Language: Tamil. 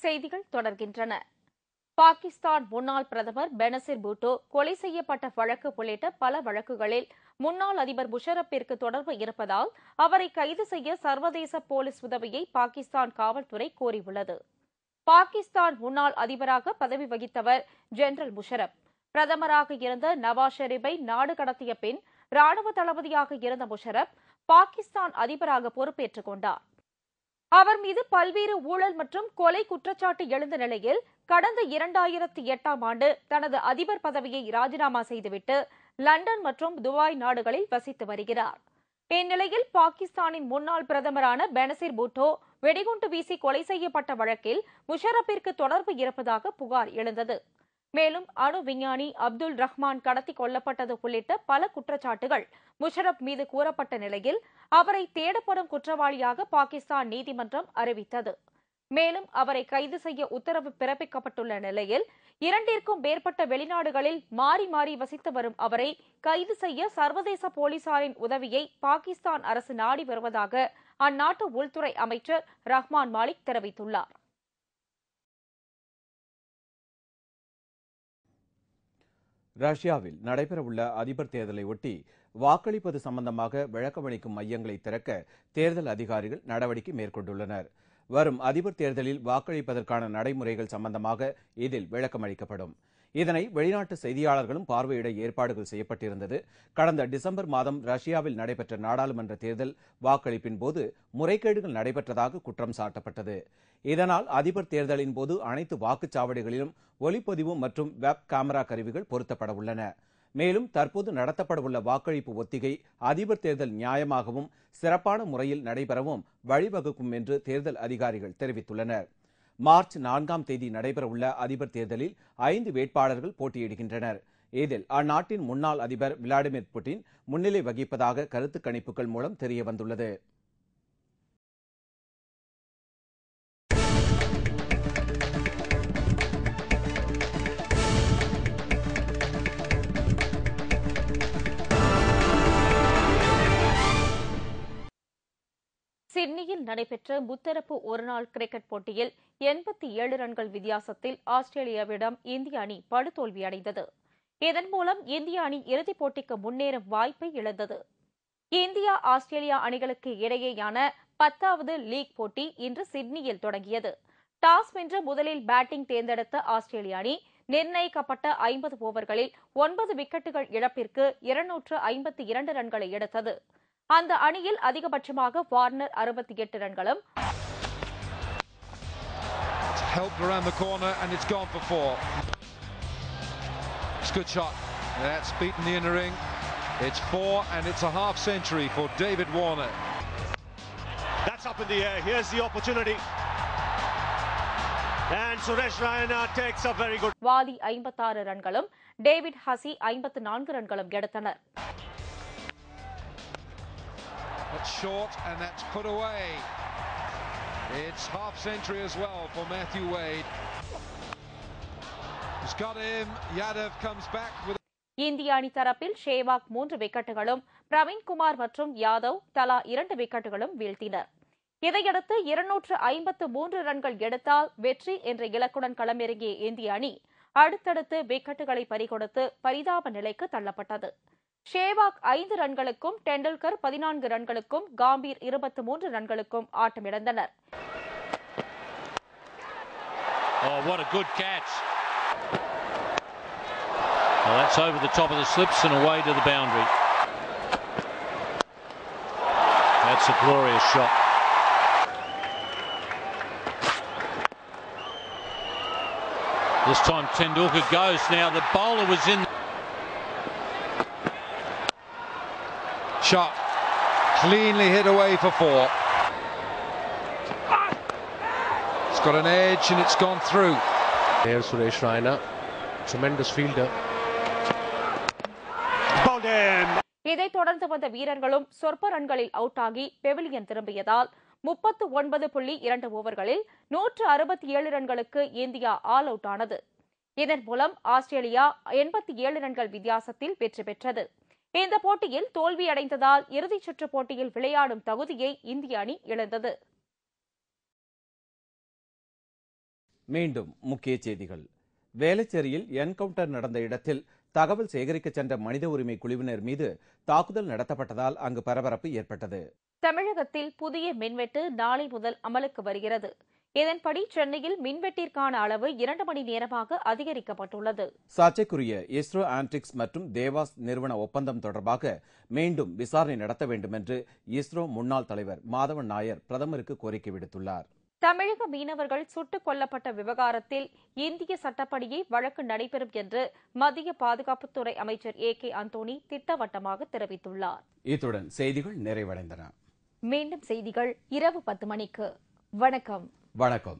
செய்திகள் தொடர்கின்றன. பாகிஸ்தான் முன்னாள் பிரதமர் பெனசீர் பூட்டோ கொலை செய்யப்பட்ட வழக்கு உள்ளிட்ட பல வழக்குகளில் முன்னாள் அதிபர் முஷரப்பிற்கு தொடர்பு இருப்பதால் அவரை கைது செய்ய சர்வதேச போலீஸ் உதவியை பாகிஸ்தான் காவல்துறை கோரியுள்ளது. பாகிஸ்தான் முன்னாள் அதிபராக பதவி வகித்தவர் ஜெனரல் முஷரப். பிரதமராக இருந்த நவாஸ் ஷெரீப்பை நாடு கடத்திய பின் ராணுவ தளபதியாக இருந்த முஷரப் பாகிஸ்தான் அதிபராக பொறுப்பேற்றுக் கொண்டார். அவர் மீது பல்வேறு ஊழல் மற்றும் கொலை குற்றச்சாட்டு எழுந்த நிலையில் கடந்த 2008ஆம் ஆண்டு தனது அதிபர் பதவியை ராஜினாமா செய்துவிட்டு லண்டன் மற்றும் துபாய் நாடுகளில் வசித்து வருகிறார். இந்நிலையில் பாகிஸ்தானின் முன்னாள் பிரதமரான பெனசீர் பூட்டோ வெடிகுண்டு வீசி கொலை செய்யப்பட்ட வழக்கில் முஷரப்பிற்கு தொடர்பு இருப்பதாக புகார் எழுந்தது. மேலும் அணு விஞ்ஞானி அப்துல் ரஹ்மான் கடத்தி கொல்லப்பட்டது உள்ளிட்ட பல குற்றச்சாட்டுகள் முஷரப் மீது கூறப்பட்ட நிலையில் அவரை தேடப்படும் குற்றவாளியாக பாகிஸ்தான் நீதிமன்றம் அறிவித்தது. மேலும் அவரை கைது செய்ய உத்தரவு பிறப்பிக்கப்பட்டுள்ள நிலையில் 2ற்கும் மேற்பட்ட வெளிநாடுகளில் மாறி மாறி வசித்து வரும் அவரை கைது செய்ய சர்வதேச போலீசாரின் உதவியை பாகிஸ்தான் அரசு நாடி வருவதாக அந்நாட்டு உள்துறை அமைச்சர் ரஹ்மான் மாலிக் தெரிவித்துள்ளார். ரஷ்யாவில் நடைபெறவுள்ள அதிபர் தேர்தலை ஒட்டி வாக்களிப்பது சம்பந்தமாக விளக்கமளிக்கும் மையங்களை திறக்க தேர்தல் அதிகாரிகள் நடவடிக்கை மேற்கொண்டுள்ளனர். வரும் அதிபர் தேர்தலில் வாக்களிப்பதற்கான நடைமுறைகள் சம்பந்தமாக இதில் விளக்கமளிக்கப்படும். இதனை வெளிநாட்டு செய்தியாளர்களும் பார்வையிட ஏற்பாடுகள் செய்யப்பட்டிருந்தது. கடந்த டிசம்பர் மாதம் ரஷ்யாவில் நடைபெற்ற நாடாளுமன்ற தேர்தல் வாக்களிப்பின் போது முறைகேடுகள் நடைபெற்றதாக குற்றம் சாட்டப்பட்டது. இதனால் அதிபர் தேர்தலின் போது அனைத்து வாக்குச்சாவடிகளிலும் ஒலிப்பதிவு மற்றும் வெப் கேமரா கருவிகள் பொருத்தப்பட உள்ளன. மேலும் தற்போது நடத்தப்படவுள்ள வாக்களிப்பு ஒத்திகை அதிபர் தேர்தல் நியாயமாகவும் சிறப்பான முறையில் நடைபெறவும் வழிவகுக்கும் என்று தேர்தல் அதிகாரிகள் தெரிவித்துள்ளனர். மார்ச் 4ஆம் தேதி நடைபெறவுள்ள அதிபர் தேர்தலில் 5 வேட்பாளர்கள் போட்டியிடுகின்றனர். இதில் அந்நாட்டின் முன்னாள் அதிபர் விளாடிமிர் புட்டின் முன்னிலை வகிப்பதாக கருத்து கணிப்புகள் மூலம் தெரியவந்துள்ளது. சிட்னியில் நடைபெற்ற முத்தரப்பு ஒருநாள் கிரிக்கெட் போட்டியில் 87 ரன்கள் வித்தியாசத்தில் ஆஸ்திரேலியாவிடம் இந்திய அணி படுதோல்வியடைந்தது. இதன் மூலம் இந்திய அணி இறுதிப் போட்டிக்கு முன்னேறும் வாய்ப்பை இழந்தது. இந்தியா ஆஸ்திரேலியா அணிகளுக்கு இடையேயான 10வது லீக் போட்டி இன்று சிட்னியில் தொடங்கியது. டாஸ் வென்று முதலில் பேட்டிங் தேர்ந்தெடுத்த ஆஸ்திரேலிய அணி நிர்ணயிக்கப்பட்ட 50 ஓவர்களில் 9 விக்கெட்டுகள் இழப்பிற்கு 252 ரன்களை எடுத்தது. அந்த அணியில் அதிகபட்சமாக Warner 68 ரன்களும் helped around the corner and it's gone for 4. It's a good shot. That's beaten the inner ring. It's 4 and it's a half century for David Warner. That's up in the air. Here's the opportunity. And Suresh Raina takes a very good. வாலி 56 ரன்களும் டேவிட் ஹசி 54 ரன்களும் எடுத்தனர். That's short and that's put away. It's half century as well for Matthew Wade. He's got him. Yadav comes back with. இந்திய அணி தரப்பில் ஷேவாக் 3 விக்கெட்டுகளும் பிரவீன்குமார் மற்றும் யாதவ் தலா 2 விக்கெட்டுகளும் வீழ்த்தினர். இதையடுத்து 253 ரன்கள் எடுத்தால் வெற்றி என்ற இலக்குடன் களமிறங்கிய இந்திய அணி அடுத்தடுத்து விக்கெட்டுகளை பறிகொடுத்து பரிதாப நிலைக்கு தள்ளப்பட்டது. Sehwag 5 ரன்களுக்கும் Tendulkar 14 ரன்களுக்கும் Gambhir 23 ரன்களுக்கும் ஆட்டமிழந்தனர். Oh, what a good catch. Well, that's over the top of the slips and away to the boundary. That's a glorious shot. This time Tendulkar goes. Now the bowler was in. Shot cleanly hit away for 4. It's got an edge and it's gone through. There's Suresh Raina, tremendous fielder. இதைத் தொடர்ந்து வந்த வீரர்களும் சொற்ப ரன்களில் அவுட் ஆகி பெவிலியன் திரும்பியதால் 39.2 ஓவர்களில் 167 ரன்களுக்கு இந்தியா ஆல் அவுட் ஆனது. இதன் மூலம் ஆஸ்திரேலியா 87 ரன்கள் வித்தியாசத்தில் வெற்றி பெற்றது. இந்த போட்டியில் தோல்வியடைந்ததால் இறுதிச் சுற்று போட்டியில் விளையாடும் தகுதியை இந்திய அணி இழந்தது. மீண்டும் முக்கிய செய்திகள். வேளச்சேரியில் என்கவுண்டர் நடந்த இடத்தில் தகவல் சேகரிக்க சென்ற மனித உரிமை குழுவினர் மீது தாக்குதல் நடத்தப்பட்டதால் அங்கு பரபரப்பு ஏற்பட்டது. தமிழகத்தில் புதிய மின்வெட்டு நாளை முதல் அமலுக்கு வருகிறது. இதன்படி சென்னையில் மின்வெட்டிற்கான அளவு 2 மணி நேரமாக அதிகரிக்கப்பட்டுள்ளது. சர்ச்சைக்குரிய இஸ்ரோ ஆன்டிக்ஸ் மற்றும் தேவாஸ் நிறுவன ஒப்பந்தம் தொடர்பாக மீண்டும் விசாரணை நடத்த வேண்டும் என்று இஸ்ரோ முன்னாள் தலைவர் மாதவன் நாயர் பிரதமருக்கு கோரிக்கை விடுத்துள்ளார். தமிழக மீனவர்கள் சுட்டுக் கொல்லப்பட்ட விவகாரத்தில் இந்திய சட்டப்படியே வழக்கு நடைபெறும் என்று மத்திய பாதுகாப்புத்துறை அமைச்சர் A.K. அந்தோணி திட்டவட்டமாக தெரிவித்துள்ளார். இத்துடன் செய்திகள் நிறைவடைந்தன. மீண்டும் செய்திகள் இரவு 10 மணிக்கு. வணக்கம். வணக்கம்.